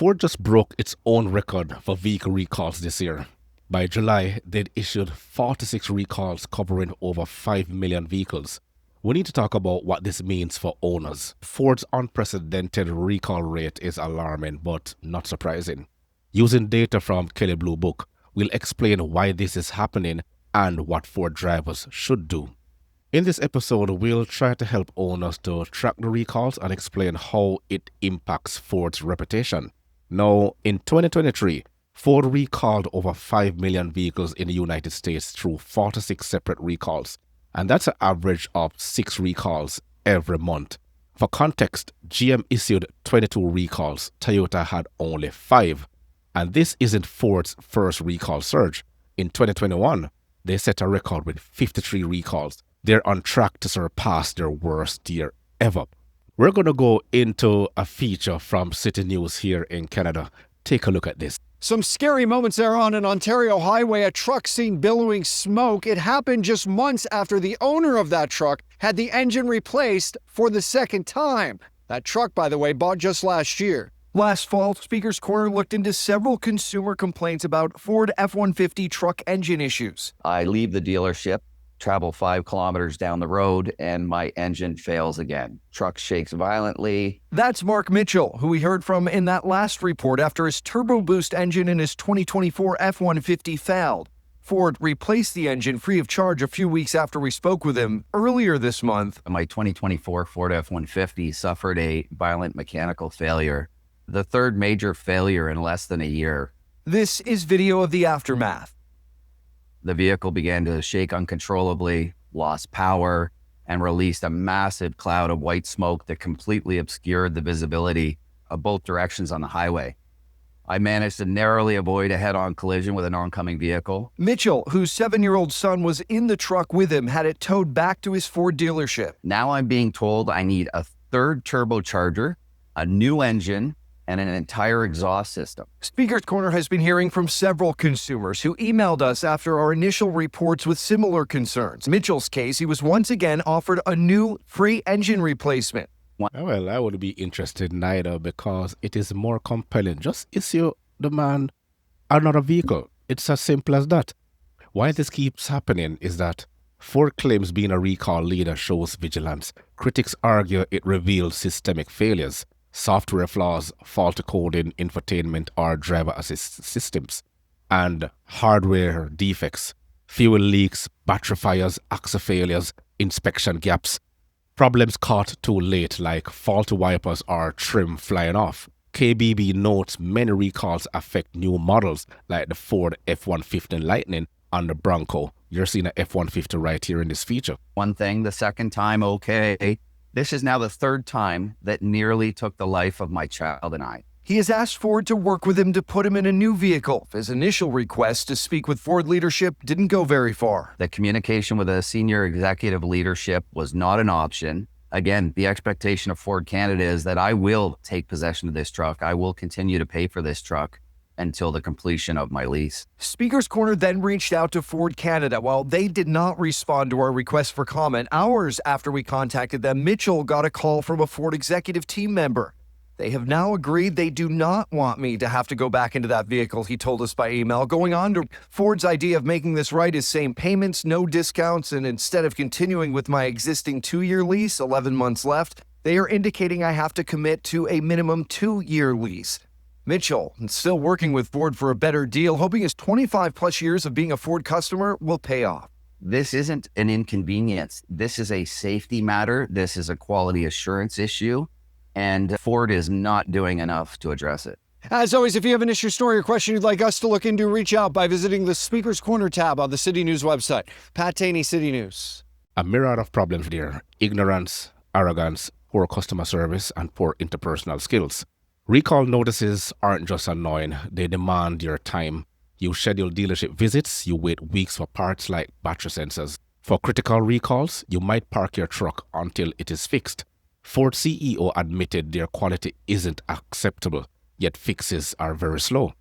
Ford just broke its own record for vehicle recalls this year. By July, they'd issued 46 recalls covering over 5 million vehicles. We need to talk about what this means for owners. Ford's unprecedented recall rate is alarming but not surprising. Using data from Kelley Blue Book, we'll explain why this is happening and what Ford drivers should do. In this episode, we'll try to help owners to track the recalls and explain how it impacts Ford's reputation. Now, in 2023, Ford recalled over 5 million vehicles in the United States through 46 separate recalls, and that's an average of 6 recalls every month. For context, GM issued 22 recalls, Toyota had only 5, and this isn't Ford's first recall surge. In 2021, they set a record with 53 recalls. They're on track to surpass their worst year ever. We're going to go into a feature from City News here in Canada. Take a look at this. Some scary moments there on an Ontario highway, a truck seen billowing smoke. It happened just months after the owner of that truck had the engine replaced for the second time. That truck, by the way, bought just last year. Last fall, Speaker's Corner looked into several consumer complaints about Ford F-150 truck engine issues. I leave the dealership, travel 5 kilometers down the road, and my engine fails again. Truck shakes violently. That's Mark Mitchell, who we heard from in that last report after his turbo boost engine in his 2024 F-150 failed. Ford replaced the engine free of charge a few weeks after we spoke with him earlier this month. My 2024 Ford F-150 suffered a violent mechanical failure, the third major failure in less than a year. This is video of the aftermath. The vehicle began to shake uncontrollably, lost power, and released a massive cloud of white smoke that completely obscured the visibility of both directions on the highway. I managed to narrowly avoid a head-on collision with an oncoming vehicle. Mitchell, whose 7-year-old son was in the truck with him, had it towed back to his Ford dealership. Now I'm being told I need a third turbocharger, a new engine, and an entire exhaust system. Speaker's Corner has been hearing from several consumers who emailed us after our initial reports with similar concerns. Mitchell's case, he was once again offered a new free engine replacement. Well, I would be interested neither because it is more compelling. Just issue the man another vehicle. It's as simple as that. Why this keeps happening is that Ford claims being a recall leader shows vigilance. Critics argue it reveals systemic failures. Software flaws, faulty coding, infotainment, or driver assist systems, and hardware defects, fuel leaks, battery fires, axle failures, inspection gaps, problems caught too late like faulty wipers or trim flying off. KBB notes many recalls affect new models like the Ford F-150 Lightning and the Bronco. You're seeing an F-150 right here in this feature. One thing, the second time, okay. This is now the third time that nearly took the life of my child and I. He has asked Ford to work with him to put him in a new vehicle. His initial request to speak with Ford leadership didn't go very far. The communication with the senior executive leadership was not an option. Again, the expectation of Ford Canada is that I will take possession of this truck. I will continue to pay for this truck until the completion of my lease. Speaker's Corner then reached out to Ford Canada. While they did not respond to our request for comment, hours after we contacted them, Mitchell got a call from a Ford executive team member. They have now agreed they do not want me to have to go back into that vehicle, he told us by email. Going on to Ford's idea of making this right is same payments, no discounts, and instead of continuing with my existing 2-year lease, 11 months left, they are indicating I have to commit to a minimum 2-year lease. Mitchell, still working with Ford for a better deal, hoping his 25-plus years of being a Ford customer will pay off. This isn't an inconvenience. This is a safety matter. This is a quality assurance issue, and Ford is not doing enough to address it. As always, if you have an issue, story, or question you'd like us to look into, reach out by visiting the Speaker's Corner tab on the City News website. Pat Taney, City News. A myriad of problems there. Ignorance, arrogance, poor customer service, and poor interpersonal skills. Recall notices aren't just annoying, they demand your time. You schedule dealership visits, you wait weeks for parts like battery sensors. For critical recalls, you might park your truck until it is fixed. Ford CEO admitted their quality isn't acceptable, yet fixes are very slow.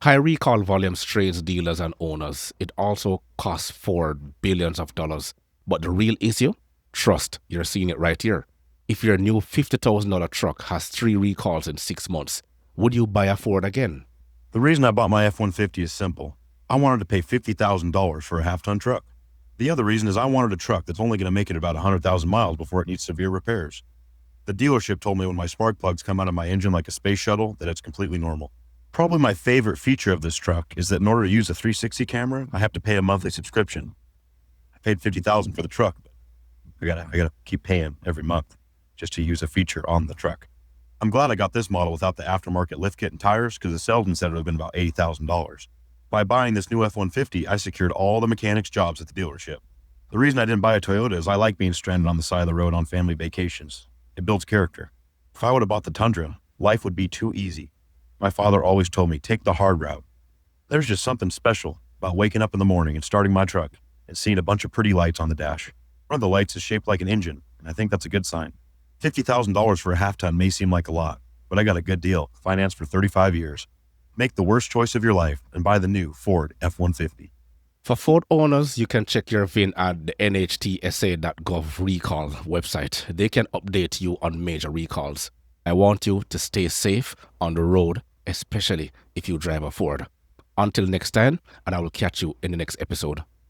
High recall volume strains dealers and owners. It also costs Ford billions of dollars. But the real issue? Trust. You're seeing it right here. If your new $50,000 truck has 3 recalls in 6 months, Would you buy a Ford again? The reason I bought my F-150 is simple. I wanted to pay $50,000 for a half-ton truck. The other reason is I wanted a truck that's only going to make it about 100,000 miles before it needs severe repairs. The dealership told me when my spark plugs come out of my engine like a space shuttle that it's completely normal. Probably my favorite feature of this truck is that in order to use a 360 camera, I have to pay a monthly subscription. I paid $50,000 for the truck, but I gotta keep paying every month just to use a feature on the truck. I'm glad I got this model without the aftermarket lift kit and tires, because the salesman said it would have been about $80,000. By buying this new F-150, I secured all the mechanics' jobs at the dealership. The reason I didn't buy a Toyota is I like being stranded on the side of the road on family vacations. It builds character. If I would have bought the Tundra, life would be too easy. My father always told me, take the hard route. There's just something special about waking up in the morning and starting my truck and seeing a bunch of pretty lights on the dash. One of the lights is shaped like an engine, and I think that's a good sign. $50,000 for a half-ton may seem like a lot, but I got a good deal, financed for 35 years. Make the worst choice of your life and buy the new Ford F-150. For Ford owners, you can check your VIN at the nhtsa.gov recall website. They can update you on major recalls. I want you to stay safe on the road, especially if you drive a Ford. Until next time, and I will catch you in the next episode.